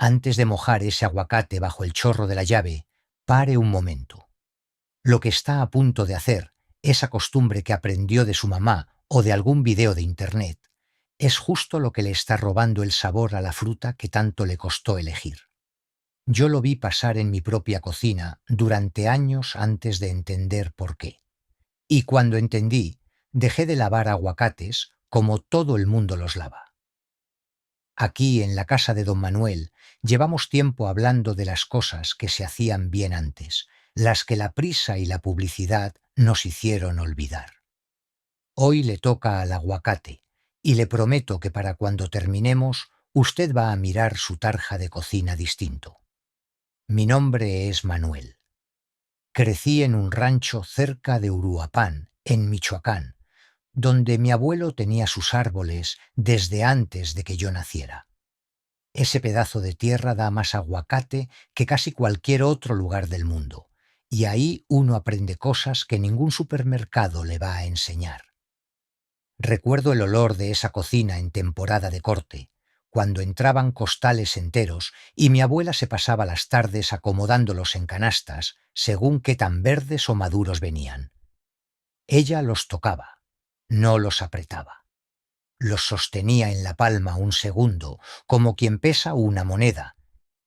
Antes de mojar ese aguacate bajo el chorro de la llave, pare un momento. Lo que está a punto de hacer, esa costumbre que aprendió de su mamá o de algún video de internet, es justo lo que le está robando el sabor a la fruta que tanto le costó elegir. Yo lo vi pasar en mi propia cocina durante años antes de entender por qué. Y cuando entendí, dejé de lavar aguacates como todo el mundo los lava. Aquí, en la casa de don Manuel, llevamos tiempo hablando de las cosas que se hacían bien antes, las que la prisa y la publicidad nos hicieron olvidar. Hoy le toca al aguacate, y le prometo que para cuando terminemos, usted va a mirar su tarja de cocina distinto. Mi nombre es Manuel. Crecí en un rancho cerca de Uruapan, en Michoacán, donde mi abuelo tenía sus árboles desde antes de que yo naciera. Ese pedazo de tierra da más aguacate que casi cualquier otro lugar del mundo, y ahí uno aprende cosas que ningún supermercado le va a enseñar. Recuerdo el olor de esa cocina en temporada de corte, cuando entraban costales enteros y mi abuela se pasaba las tardes acomodándolos en canastas según qué tan verdes o maduros venían. Ella los tocaba, no los apretaba. Los sostenía en la palma un segundo, como quien pesa una moneda,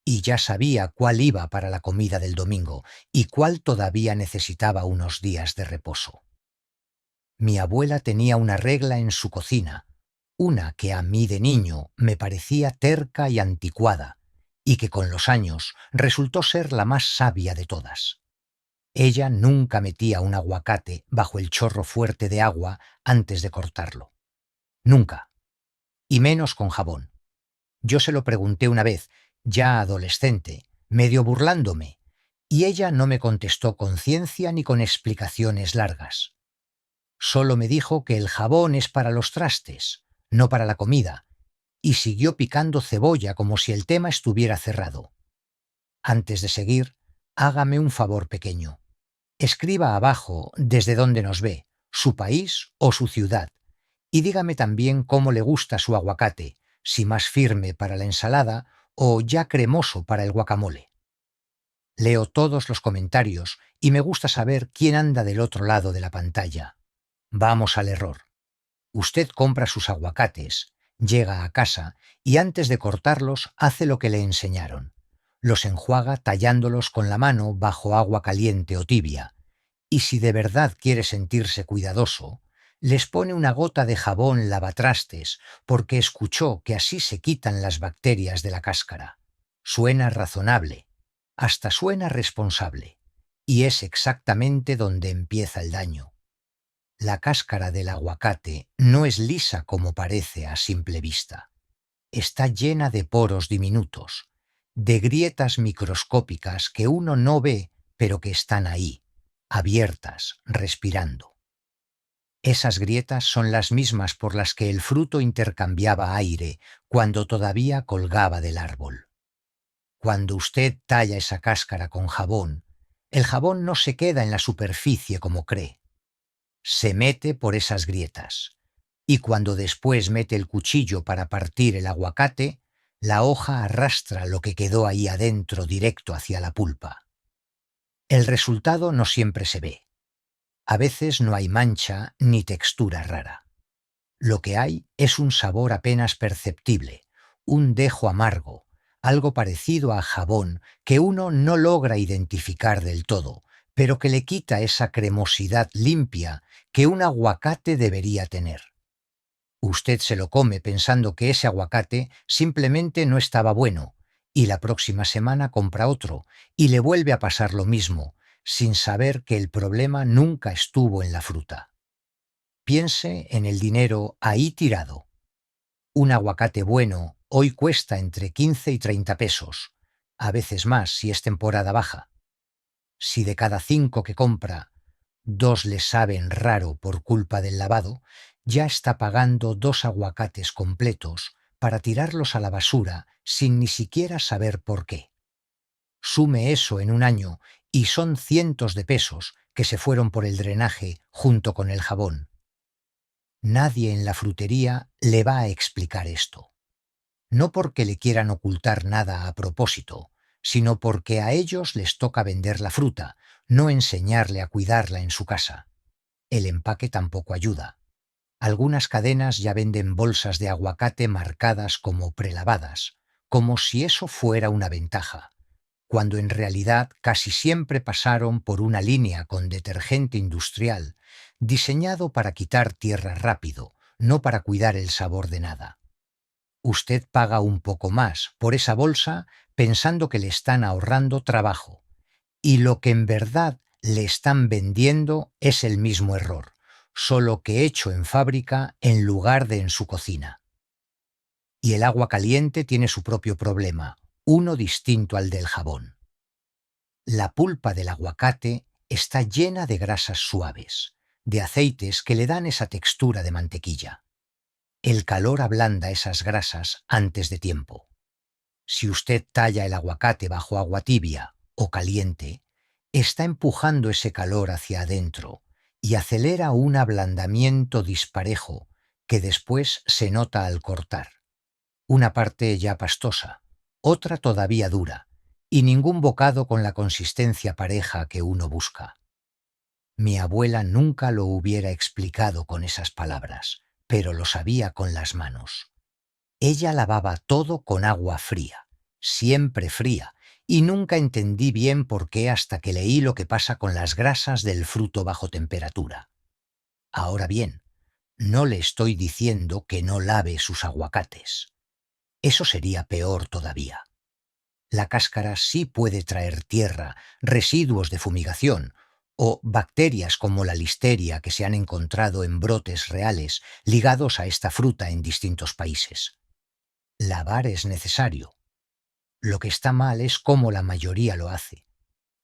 y ya sabía cuál iba para la comida del domingo y cuál todavía necesitaba unos días de reposo. Mi abuela tenía una regla en su cocina, una que a mí de niño me parecía terca y anticuada, y que con los años resultó ser la más sabia de todas. Ella nunca metía un aguacate bajo el chorro fuerte de agua antes de cortarlo. Nunca. Y menos con jabón. Yo se lo pregunté una vez, ya adolescente, medio burlándome, y ella no me contestó con ciencia ni con explicaciones largas. Solo me dijo que el jabón es para los trastes, no para la comida, y siguió picando cebolla como si el tema estuviera cerrado. Antes de seguir, hágame un favor pequeño. Escriba abajo desde dónde nos ve, su país o su ciudad, y dígame también cómo le gusta su aguacate, si más firme para la ensalada o ya cremoso para el guacamole. Leo todos los comentarios y me gusta saber quién anda del otro lado de la pantalla. Vamos al error. Usted compra sus aguacates, llega a casa y antes de cortarlos hace lo que le enseñaron. Los enjuaga tallándolos con la mano bajo agua caliente o tibia. Y si de verdad quiere sentirse cuidadoso, les pone una gota de jabón lavatrastes porque escuchó que así se quitan las bacterias de la cáscara. Suena razonable, hasta suena responsable. Y es exactamente donde empieza el daño. La cáscara del aguacate no es lisa como parece a simple vista. Está llena de poros diminutos, de grietas microscópicas que uno no ve, pero que están ahí, abiertas, respirando. Esas grietas son las mismas por las que el fruto intercambiaba aire cuando todavía colgaba del árbol. Cuando usted talla esa cáscara con jabón, el jabón no se queda en la superficie como cree. Se mete por esas grietas, y cuando después mete el cuchillo para partir el aguacate, la hoja arrastra lo que quedó ahí adentro directo hacia la pulpa. El resultado no siempre se ve. A veces no hay mancha ni textura rara. Lo que hay es un sabor apenas perceptible, un dejo amargo, algo parecido a jabón que uno no logra identificar del todo, pero que le quita esa cremosidad limpia que un aguacate debería tener. Usted se lo come pensando que ese aguacate simplemente no estaba bueno, y la próxima semana compra otro, y le vuelve a pasar lo mismo, sin saber que el problema nunca estuvo en la fruta. Piense en el dinero ahí tirado. Un aguacate bueno hoy cuesta entre 15 y 30 pesos, a veces más si es temporada baja. Si de cada 5 que compra, 2 le saben raro por culpa del lavado, ya está pagando 2 aguacates completos para tirarlos a la basura sin ni siquiera saber por qué. Sume eso en un año y son cientos de pesos que se fueron por el drenaje junto con el jabón. Nadie en la frutería le va a explicar esto. no porque le quieran ocultar nada a propósito, sino porque a ellos les toca vender la fruta, no enseñarle a cuidarla en su casa. El empaque tampoco ayuda. Algunas cadenas ya venden bolsas de aguacate marcadas como prelavadas, como si eso fuera una ventaja, cuando en realidad casi siempre pasaron por una línea con detergente industrial diseñado para quitar tierra rápido, no para cuidar el sabor de nada. Usted paga un poco más por esa bolsa pensando que le están ahorrando trabajo, y lo que en verdad le están vendiendo es el mismo error, solo que hecho en fábrica en lugar de en su cocina. Y el agua caliente tiene su propio problema, uno distinto al del jabón. La pulpa del aguacate está llena de grasas suaves, de aceites que le dan esa textura de mantequilla. El calor ablanda esas grasas antes de tiempo. Si usted talla el aguacate bajo agua tibia o caliente, está empujando ese calor hacia adentro y acelera un ablandamiento disparejo que después se nota al cortar. Una parte ya pastosa, otra todavía dura, y ningún bocado con la consistencia pareja que uno busca. Mi abuela nunca lo hubiera explicado con esas palabras, pero lo sabía con las manos. Ella lavaba todo con agua fría, siempre fría, y nunca entendí bien por qué hasta que leí lo que pasa con las grasas del fruto bajo temperatura. Ahora bien, no le estoy diciendo que no lave sus aguacates. Eso sería peor todavía. La cáscara sí puede traer tierra, residuos de fumigación o bacterias como la listeria que se han encontrado en brotes reales ligados a esta fruta en distintos países. Lavar es necesario. Lo que está mal es cómo la mayoría lo hace.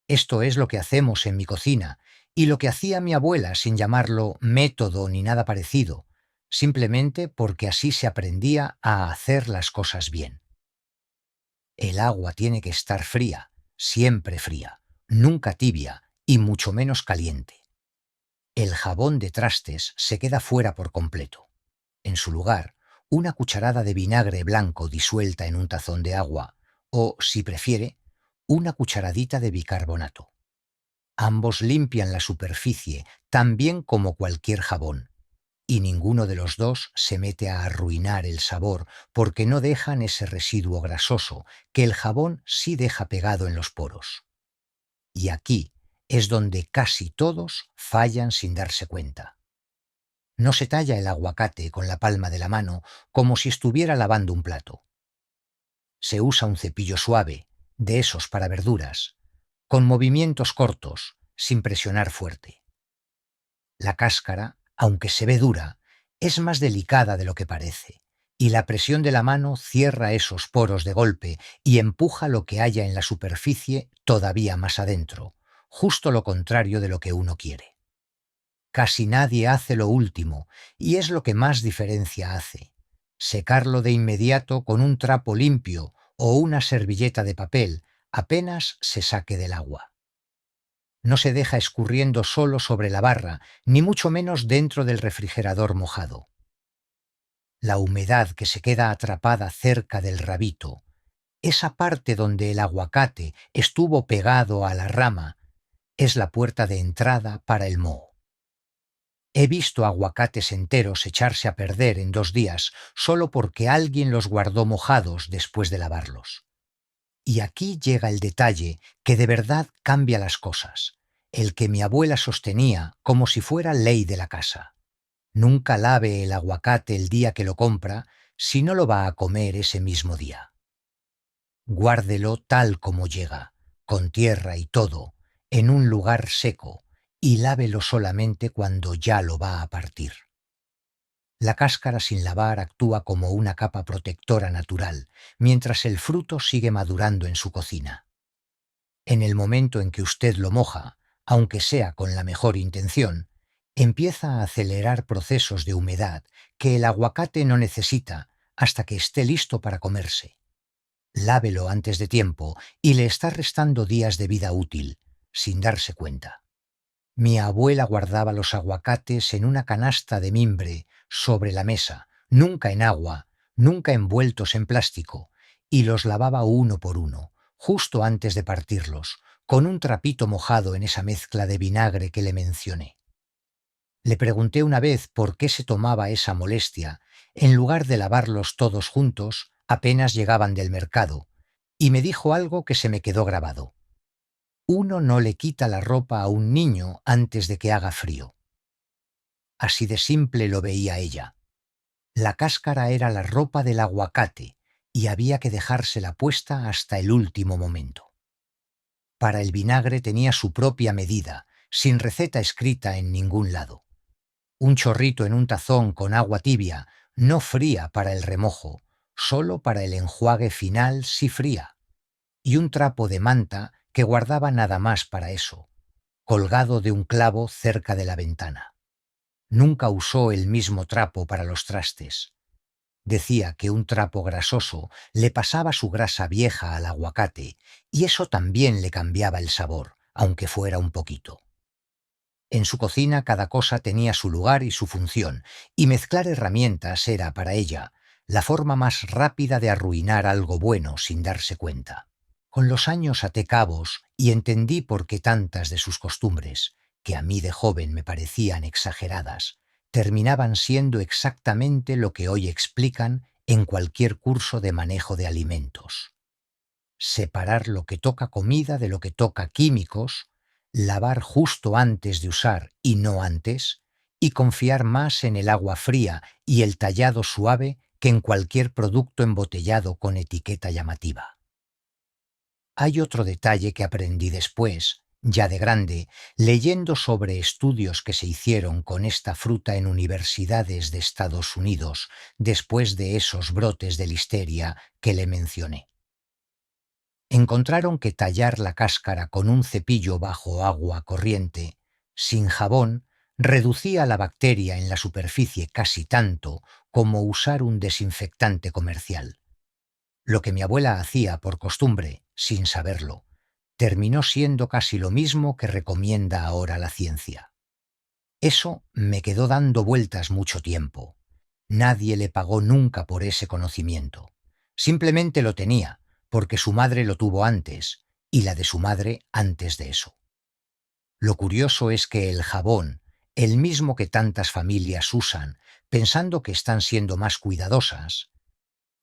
Esto es lo que hacemos en mi cocina y lo que hacía mi abuela sin llamarlo método ni nada parecido, simplemente porque así se aprendía a hacer las cosas bien. El agua tiene que estar fría, siempre fría, nunca tibia y mucho menos caliente. El jabón de trastes se queda fuera por completo. En su lugar, una cucharada de vinagre blanco disuelta en un tazón de agua o, si prefiere, una cucharadita de bicarbonato. Ambos limpian la superficie tan bien como cualquier jabón, y ninguno de los dos se mete a arruinar el sabor porque no dejan ese residuo grasoso que el jabón sí deja pegado en los poros. Y aquí es donde casi todos fallan sin darse cuenta. No se talla el aguacate con la palma de la mano como si estuviera lavando un plato. Se usa un cepillo suave, de esos para verduras, con movimientos cortos, sin presionar fuerte. La cáscara, aunque se ve dura, es más delicada de lo que parece, y la presión de la mano cierra esos poros de golpe y empuja lo que haya en la superficie todavía más adentro, justo lo contrario de lo que uno quiere. Casi nadie hace lo último, y es lo que más diferencia hace. Secarlo de inmediato con un trapo limpio o una servilleta de papel apenas se saque del agua. No se deja escurriendo solo sobre la barra, ni mucho menos dentro del refrigerador mojado. La humedad que se queda atrapada cerca del rabito, esa parte donde el aguacate estuvo pegado a la rama, es la puerta de entrada para el moho. He visto aguacates enteros echarse a perder en 2 días solo porque alguien los guardó mojados después de lavarlos. Y aquí llega el detalle que de verdad cambia las cosas, el que mi abuela sostenía como si fuera ley de la casa. Nunca lave el aguacate el día que lo compra si no lo va a comer ese mismo día. Guárdelo tal como llega, con tierra y todo, en un lugar seco, y lávelo solamente cuando ya lo va a partir. La cáscara sin lavar actúa como una capa protectora natural, mientras el fruto sigue madurando en su cocina. En el momento en que usted lo moja, aunque sea con la mejor intención, empieza a acelerar procesos de humedad que el aguacate no necesita hasta que esté listo para comerse. Lávelo antes de tiempo y le está restando días de vida útil, sin darse cuenta. Mi abuela guardaba los aguacates en una canasta de mimbre sobre la mesa, nunca en agua, nunca envueltos en plástico, y los lavaba uno por uno, justo antes de partirlos, con un trapito mojado en esa mezcla de vinagre que le mencioné. Le pregunté una vez por qué se tomaba esa molestia, en lugar de lavarlos todos juntos apenas llegaban del mercado, y me dijo algo que se me quedó grabado. Uno no le quita la ropa a un niño antes de que haga frío. Así de simple lo veía ella. La cáscara era la ropa del aguacate y había que dejársela puesta hasta el último momento. Para el vinagre tenía su propia medida, sin receta escrita en ningún lado. Un chorrito en un tazón con agua tibia, no fría para el remojo, solo para el enjuague final si fría. Y un trapo de manta que guardaba nada más para eso, colgado de un clavo cerca de la ventana. Nunca usó el mismo trapo para los trastes. Decía que un trapo grasoso le pasaba su grasa vieja al aguacate y eso también le cambiaba el sabor, aunque fuera un poquito. En su cocina cada cosa tenía su lugar y su función, y mezclar herramientas era, para ella, la forma más rápida de arruinar algo bueno sin darse cuenta. Con los años até cabos y entendí por qué tantas de sus costumbres, que a mí de joven me parecían exageradas, terminaban siendo exactamente lo que hoy explican en cualquier curso de manejo de alimentos. Separar lo que toca comida de lo que toca químicos, lavar justo antes de usar y no antes, y confiar más en el agua fría y el tallado suave que en cualquier producto embotellado con etiqueta llamativa. Hay otro detalle que aprendí después, ya de grande, leyendo sobre estudios que se hicieron con esta fruta en universidades de Estados Unidos después de esos brotes de listeria que le mencioné. Encontraron que tallar la cáscara con un cepillo bajo agua corriente, sin jabón, reducía la bacteria en la superficie casi tanto como usar un desinfectante comercial. Lo que mi abuela hacía por costumbre, sin saberlo, terminó siendo casi lo mismo que recomienda ahora la ciencia. Eso me quedó dando vueltas mucho tiempo. Nadie le pagó nunca por ese conocimiento. Simplemente lo tenía, porque su madre lo tuvo antes, y la de su madre antes de eso. Lo curioso es que el jabón, el mismo que tantas familias usan, pensando que están siendo más cuidadosas,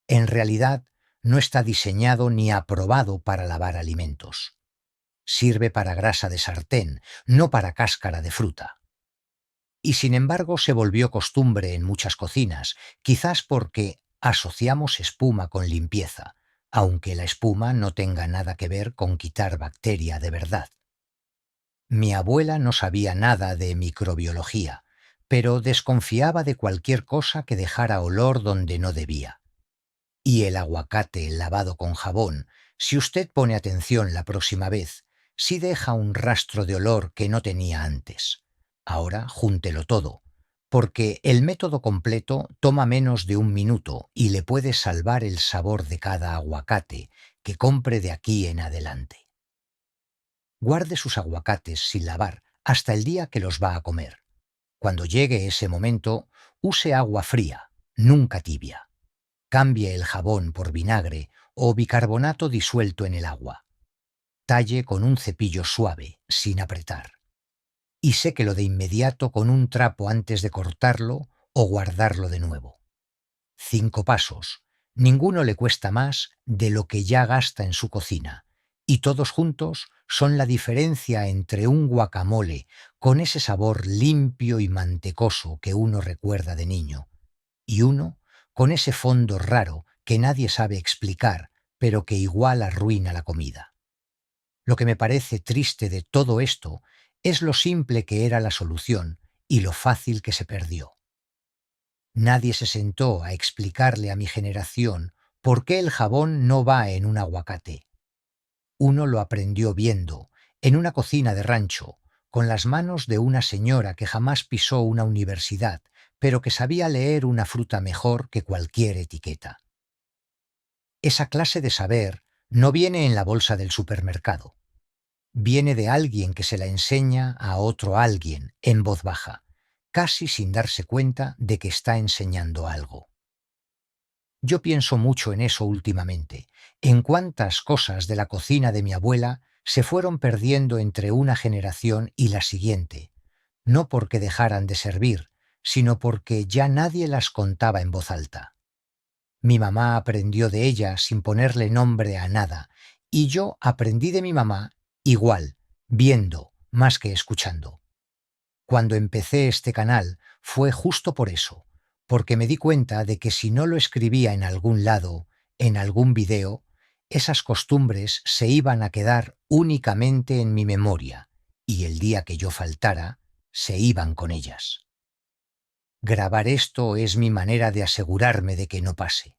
en realidad no está diseñado ni aprobado para lavar alimentos. Sirve para grasa de sartén, no para cáscara de fruta. Y sin embargo se volvió costumbre en muchas cocinas, quizás porque asociamos espuma con limpieza, aunque la espuma no tenga nada que ver con quitar bacteria de verdad. Mi abuela no sabía nada de microbiología, pero desconfiaba de cualquier cosa que dejara olor donde no debía. Y el aguacate lavado con jabón, si usted pone atención la próxima vez, sí deja un rastro de olor que no tenía antes. Ahora júntelo todo, porque el método completo toma menos de un minuto y le puede salvar el sabor de cada aguacate que compre de aquí en adelante. Guarde sus aguacates sin lavar hasta el día que los va a comer. Cuando llegue ese momento, use agua fría, nunca tibia. Cambie el jabón por vinagre o bicarbonato disuelto en el agua. Talle con un cepillo suave, sin apretar. Y séquelo de inmediato con un trapo antes de cortarlo o guardarlo de nuevo. 5 pasos. Ninguno le cuesta más de lo que ya gasta en su cocina, y todos juntos son la diferencia entre un guacamole con ese sabor limpio y mantecoso que uno recuerda de niño, y uno con ese fondo raro que nadie sabe explicar, pero que igual arruina la comida. Lo que me parece triste de todo esto es lo simple que era la solución y lo fácil que se perdió. Nadie se sentó a explicarle a mi generación por qué el jabón no va en un aguacate. Uno lo aprendió viendo, en una cocina de rancho, con las manos de una señora que jamás pisó una universidad, pero que sabía leer una fruta mejor que cualquier etiqueta. Esa clase de saber no viene en la bolsa del supermercado. Viene de alguien que se la enseña a otro alguien, en voz baja, casi sin darse cuenta de que está enseñando algo. Yo pienso mucho en eso últimamente, en cuántas cosas de la cocina de mi abuela se fueron perdiendo entre una generación y la siguiente, no porque dejaran de servir, sino porque ya nadie las contaba en voz alta. Mi mamá aprendió de ella sin ponerle nombre a nada, y yo aprendí de mi mamá igual, viendo más que escuchando. Cuando empecé este canal fue justo por eso, porque me di cuenta de que si no lo escribía en algún lado, en algún video, esas costumbres se iban a quedar únicamente en mi memoria, y el día que yo faltara, se iban con ellas. Grabar esto es mi manera de asegurarme de que no pase.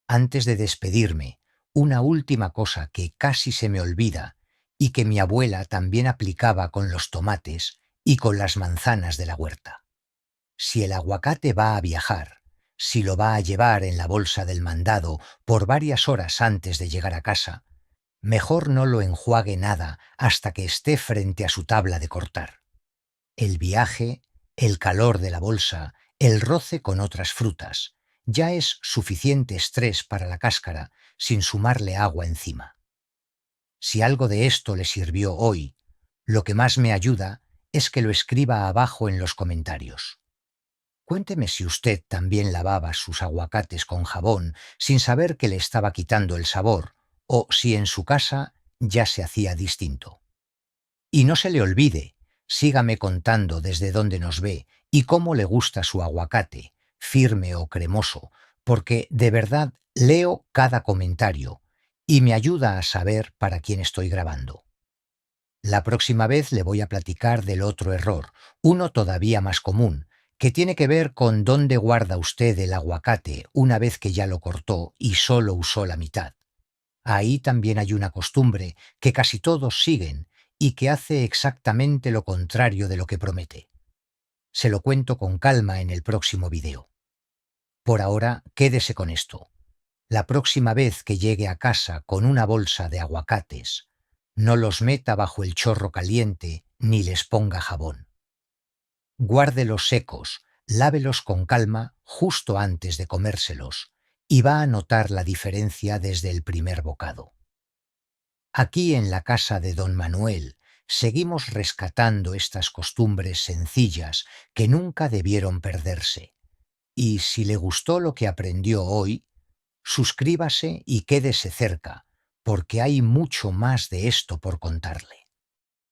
Antes de despedirme, una última cosa que casi se me olvida y que mi abuela también aplicaba con los tomates y con las manzanas de la huerta. Si el aguacate va a viajar, si lo va a llevar en la bolsa del mandado por varias horas antes de llegar a casa, mejor no lo enjuague nada hasta que esté frente a su tabla de cortar. El viaje, el calor de la bolsa, el roce con otras frutas, ya es suficiente estrés para la cáscara sin sumarle agua encima. Si algo de esto le sirvió hoy, lo que más me ayuda es que lo escriba abajo en los comentarios. Cuénteme si usted también lavaba sus aguacates con jabón sin saber que le estaba quitando el sabor, o si en su casa ya se hacía distinto. Y no se le olvide, sígame contando desde dónde nos ve y cómo le gusta su aguacate, firme o cremoso, porque de verdad leo cada comentario y me ayuda a saber para quién estoy grabando. La próxima vez le voy a platicar del otro error, uno todavía más común, que tiene que ver con dónde guarda usted el aguacate una vez que ya lo cortó y solo usó la mitad. Ahí también hay una costumbre que casi todos siguen y que hace exactamente lo contrario de lo que promete. Se lo cuento con calma en el próximo video. Por ahora, quédese con esto. La próxima vez que llegue a casa con una bolsa de aguacates, no los meta bajo el chorro caliente ni les ponga jabón. Guárdelos secos, lávelos con calma justo antes de comérselos y va a notar la diferencia desde el primer bocado. Aquí en la casa de don Manuel seguimos rescatando estas costumbres sencillas que nunca debieron perderse. Y si le gustó lo que aprendió hoy, suscríbase y quédese cerca, porque hay mucho más de esto por contarle.